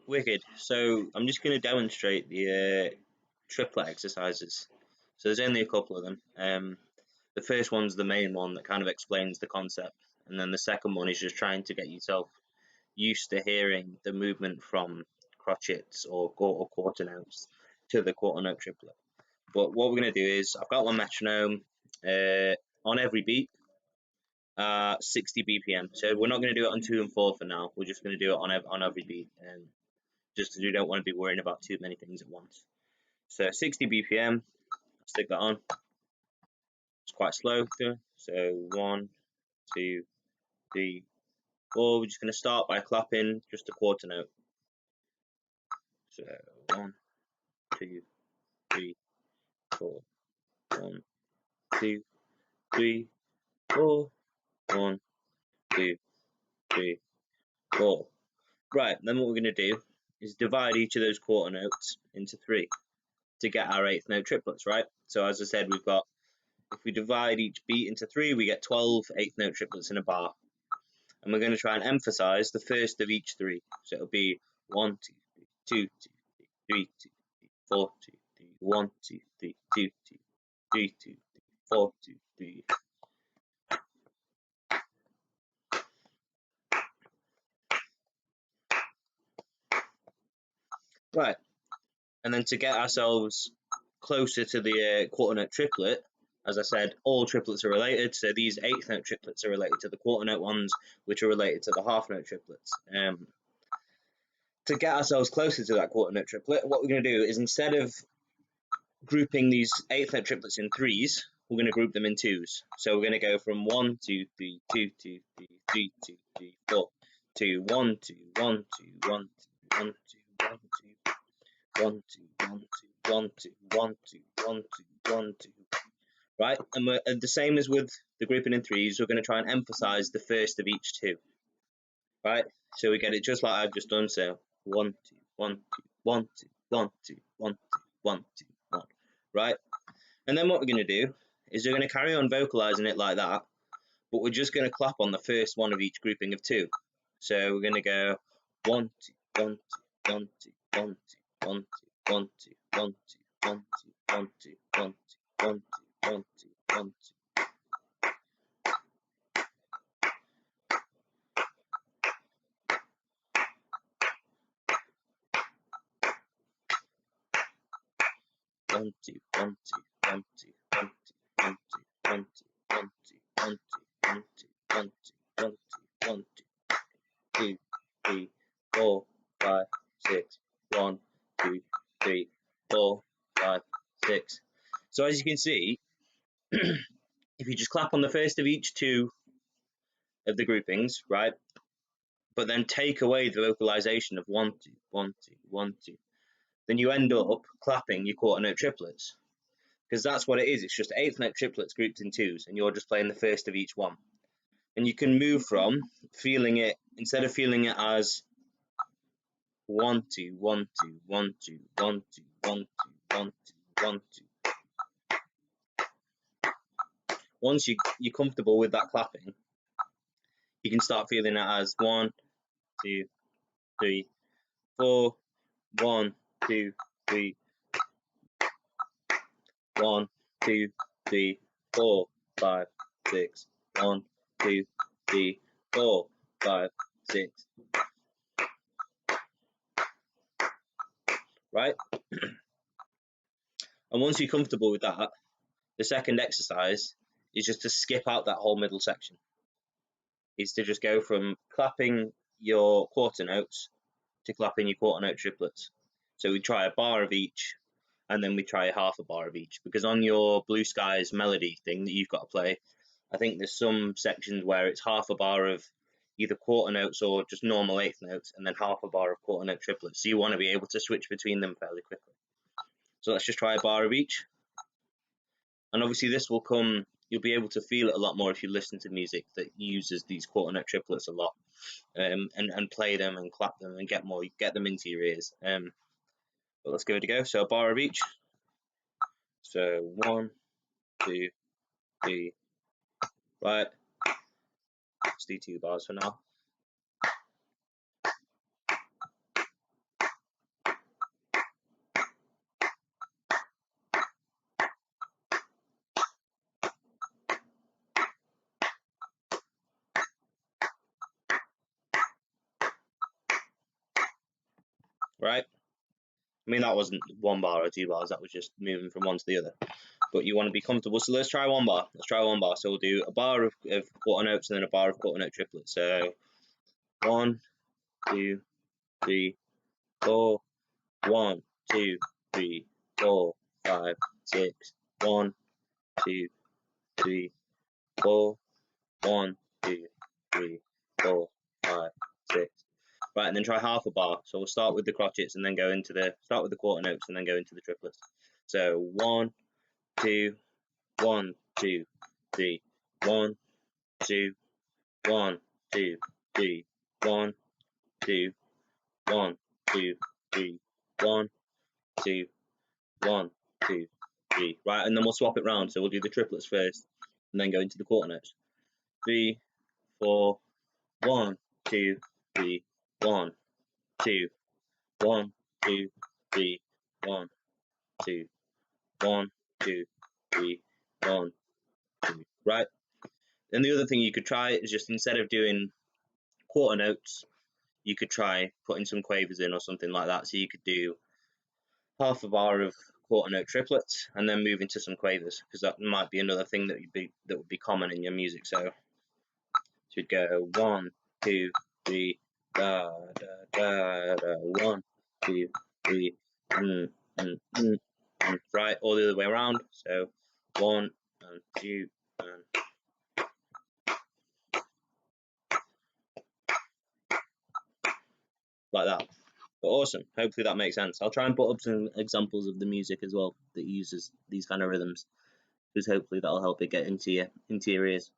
Wicked. So I'm just going to demonstrate the triplet exercises. So there's only a couple of them. The first one's the main one that kind of explains the concept, and then the second one is just trying to get yourself used to hearing the movement from crotchets or quarter notes to the quarter note triplet. But what we're going to do is I've got my metronome on every beat. 60 BPM. So we're not going to do it on 2 and 4 for now. We're just going to do it on every beat, just because we don't want to be worrying about too many things at once. So 60 BPM. Stick that on. It's quite slow. So 1, 2, 3, 4. We're just going to start by clapping just a quarter note. So 1, 2, 3, 4. 1, 2, 3, 4. 1, 2, 3, 4. Right, then what we're going to do is divide each of those quarter notes into 3 to get our 8th note triplets, right? So as I said, we've got, if we divide each beat into 3, we get 12 8th note triplets in a bar. And we're going to try and emphasize the first of each 3. So it'll be 1, 2, 3, 2, 2, 3, 2, 3, 4, 2, 3, 1, 2, 3, 2, 2, 3, 2, 3, 4, 2, 3. Right, and then to get ourselves closer to the quarter note triplet, as I said, all triplets are related. So these 8th note triplets are related to the quarter note ones, which are related to the half note triplets. To get ourselves closer to that quarter note triplet, what we're going to do is, instead of grouping these 8th note triplets in 3s, we're going to group them in 2s. So we're going to go from 1, 2, 3, 2, 2, 3, 3, 2, 3, 4, to 1, 2, 1, 2, 1, 2, 1, 2, 1, 2. 1, 2, 1, 2, 1, 2, 1, 2, 1, 2, 1, 2. Right, and we're the same as with the grouping in 3s. We're going to try and emphasize the first of each 2. Right, so we get it just like I've just done. So 1, 2, 1, 2, 1, 2, 1, 2, 1, 2, 1, 2, 1. Right, and then what we're going to do is we're going to carry on vocalizing it like that, but we're just going to clap on the first one of each grouping of 2. So we're going to go 1, 2, 1, 2, 1, 2, 1, 2, 1, 2, 1, 2, 1, 2, 1, 2, 1, 2, 1, 2, 1, 2, 1, 2, 1, 2. One, two, one, two, one, two, one, two, one, two, one, two, one, two, one, two, one, two, one, two, one, two, 1, 2, 3, 4, 5, 6. 1, 2, 3, 4, 5, 6. So as you can see, if you just clap on the first of each 2 of the groupings, right, but then take away the vocalization of 1, 2, 1, 2, 1, 2, then you end up clapping your quarter note triplets, because that's what it is. It's just 8th note triplets grouped in 2s, and you're just playing the first of each one. And you can move from feeling it, instead of feeling it as 1, 2, 1, 2, 1, 2, 1, 2, 1, 2, 1, 2, 1, 2. Once you're comfortable with that clapping, you can start feeling it as 1, 2, 3, 4, 1, 2, 3, 1, 2, 3, 4, 5, 6. 1, 2, 3, 4, 5, 6. Right? And once you're comfortable with that, the second exercise is just to skip out that whole middle section. Is to just go from clapping your quarter notes to clapping your quarter note triplets. So we try a bar of each, and then we try half a bar of each, because on your Blue Skies melody thing that you've got to play, I think there's some sections where it's half a bar of either quarter notes or just normal 8th notes, and then half a bar of quarter note triplets. So you want to be able to switch between them fairly quickly. So let's just try a bar of each. And obviously this will come, you'll be able to feel it a lot more if you listen to music that uses these quarter note triplets a lot, and play them and clap them and get them into your ears. But let's give it a go. So a bar of each. So 1, 2, 3. Right. Let's do 2 bars for now. right? I mean, that wasn't 1 bar or 2 bars, that was just moving from one to the other. But you want to be comfortable, so let's try 1 bar. Let's try 1 bar. So we'll do a bar of quarter notes and then a bar of quarter note triplets. So 1, 2, 3, 4, 1, 2, 3, 4, 5, 6, 1, 2, 3, 4, 1, 2, 3, 4, 5, 6. Right, and then try half a bar. So we'll start with the crotchets and then go into start with the quarter notes and then go into the triplets. So 1, 2, 1, 2, 3, 1, 2, 1, 2, 3, 1, 2, 1, 2, 3, 1, 2, 1, 2, 3. Right, and then we'll swap it round. So we'll do the triplets first and then go into the quarter notes. 3, 4, 1, 2, 3, 1, 2, 1, 2, 3, 1, 2, 1, 2, 3, 1, 2. Right. And the other thing you could try is just instead of doing quarter notes, you could try putting some quavers in or something like that. So you could do half a bar of quarter note triplets and then move into some quavers, because that might be another thing that would be common in your music. So you'd go 1, 2, 3, da da da da, 1, 2, 3, right, all the other way around. So 1 and 2 and like that. But awesome. Hopefully that makes sense. I'll try and put up some examples of the music as well that uses these kind of rhythms, because hopefully that'll help it get into your ears.